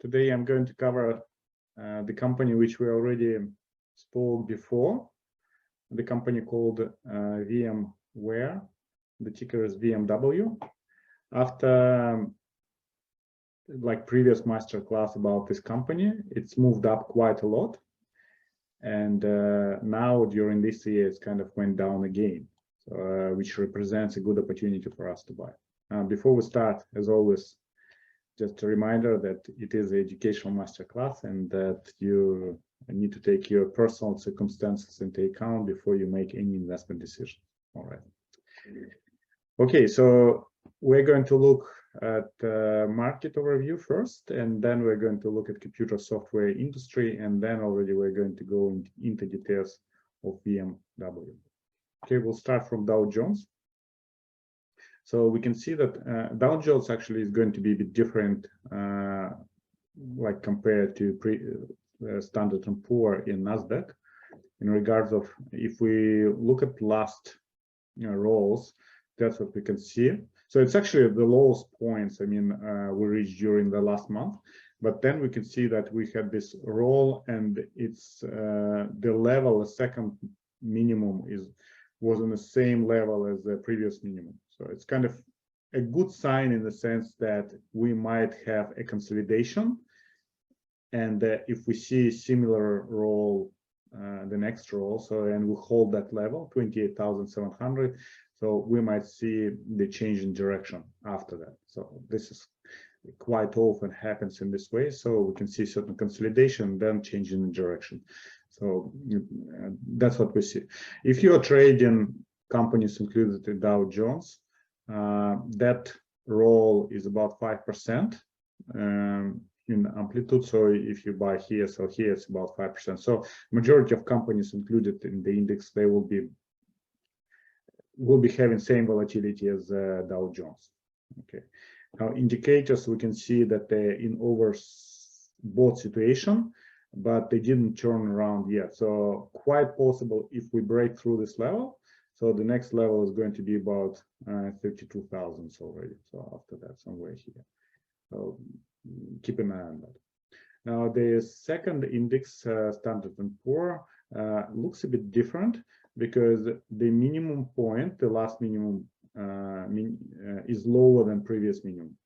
Today I'm going to cover the company which we already spoke before, the company called VMware. The ticker is VMW. After like previous masterclass about this company, it's moved up quite a lot, and now during this year it's kind of went down again, which represents a good opportunity for us to buy. Before we start, as always, just a reminder that it is an educational masterclass and that you need to take your personal circumstances into account before you make any investment decision. All right. Okay, so we're going to look at market overview first, and then we're going to look at computer software industry, and then already we're going to go into details of VMW. Okay, we'll start from Dow Jones. So we can see that Dow Jones actually is going to be a bit different, like compared to Standard & Poor's in Nasdaq, in regards of if we look at last rolls, that's what we can see. So it's actually the lowest points, I mean, we reached during the last month, but then we can see that we had this roll, and it's the level, the second minimum was on the same level as the previous minimum. So it's kind of a good sign in the sense that we might have a consolidation, and if we see similar roll, the next roll, so and we hold that level 28,700, so we might see the change in direction after that. So this is quite often happens in this way. So we can see certain consolidation, then change in direction. So that's what we see. If you are trading companies included in Dow Jones, that roll is about 5% in amplitude. So if you buy here, so here it's about 5%. So majority of companies included in the index, they will be having same volatility as Dow Jones. Okay. Now indicators, we can see that they're in overbought situation, but they didn't turn around yet. So quite possible if we break through this level. So the next level is going to be about 32,000 already. So after that, somewhere here. So keep an eye on that. Now the second index, Standard & Poor's, looks a bit different because the minimum point, the last minimum, is lower than previous minimum.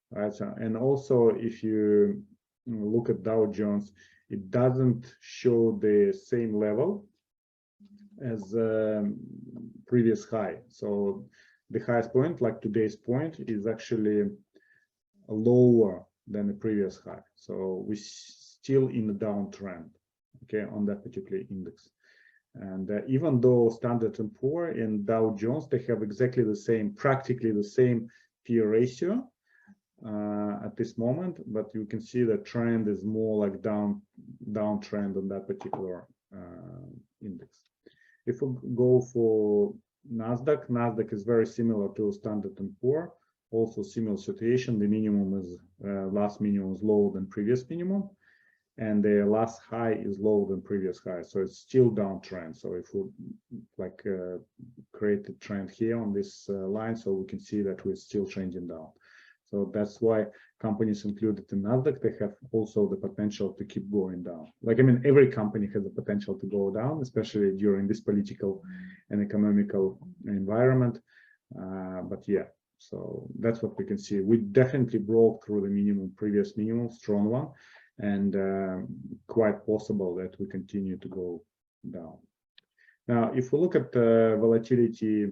Right. So, and also if you look at Dow Jones, it doesn't show the same level as previous high. So the highest point, like today's point, is actually lower than the previous high. So we're still in a downtrend, okay, on that particular index. And even though Standard & Poor's and Dow Jones, they have exactly the same, practically the same P/E ratio at this moment, but you can see the trend is more like downtrend on that particular index. If we go for Nasdaq is very similar to Standard & Poor's, also similar situation. The minimum is last minimum is lower than previous minimum, and the last high is lower than previous high. So it's still downtrend. So if we like create a trend here on this line, so we can see that we're still trending down. So that's why companies included in Nasdaq, they have also the potential to keep going down. Like, I mean, every company has the potential to go down, especially during this political and economical environment. But yeah, so that's what we can see. We definitely broke through the minimum, previous minimum, strong one, and quite possible that we continue to go down. Now, if we look at the volatility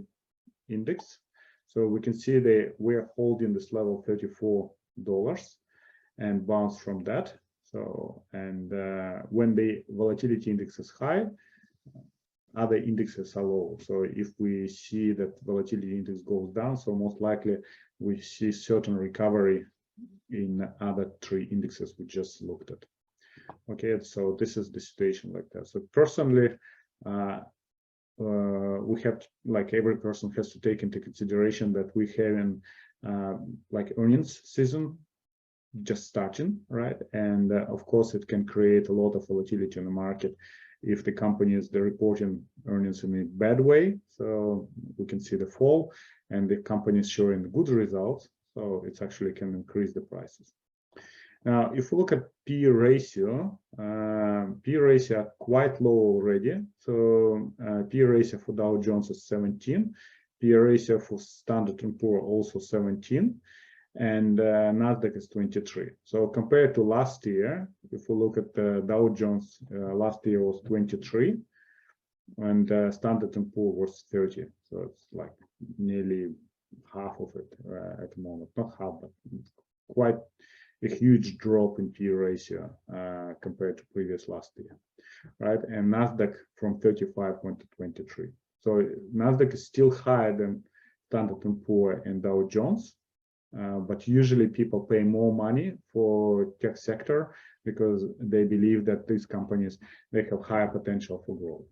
index, so we can see that we're holding this level $34 and bounce from that. So, and when the volatility index is high, other indexes are low. So if we see that volatility index goes down, so most likely we see certain recovery in other three indexes we just looked at. Okay, so this is the situation like that. So personally, we have, like every person has to take into consideration that we having like earnings season just starting, right? And of course, it can create a lot of volatility in the market if the companies they're reporting earnings in a bad way. So we can see the fall, and the companies showing good results. So it's actually can increase the prices. Now, if we look at P ratio, P ratio are quite low already. So P ratio for Dow Jones is 17, P ratio for Standard & Poor also 17, and Nasdaq is 23. So compared to last year, if we look at the Dow Jones, last year was 23, and Standard & Poor was 30. So it's like nearly half of it at the moment. Not half, but quite a huge drop in P ratio compared to previous last year, right? And Nasdaq from 35 went to 23. So Nasdaq is still higher than Standard & Poor and Dow Jones, but usually people pay more money for tech sector because they believe that these companies, they have higher potential for growth.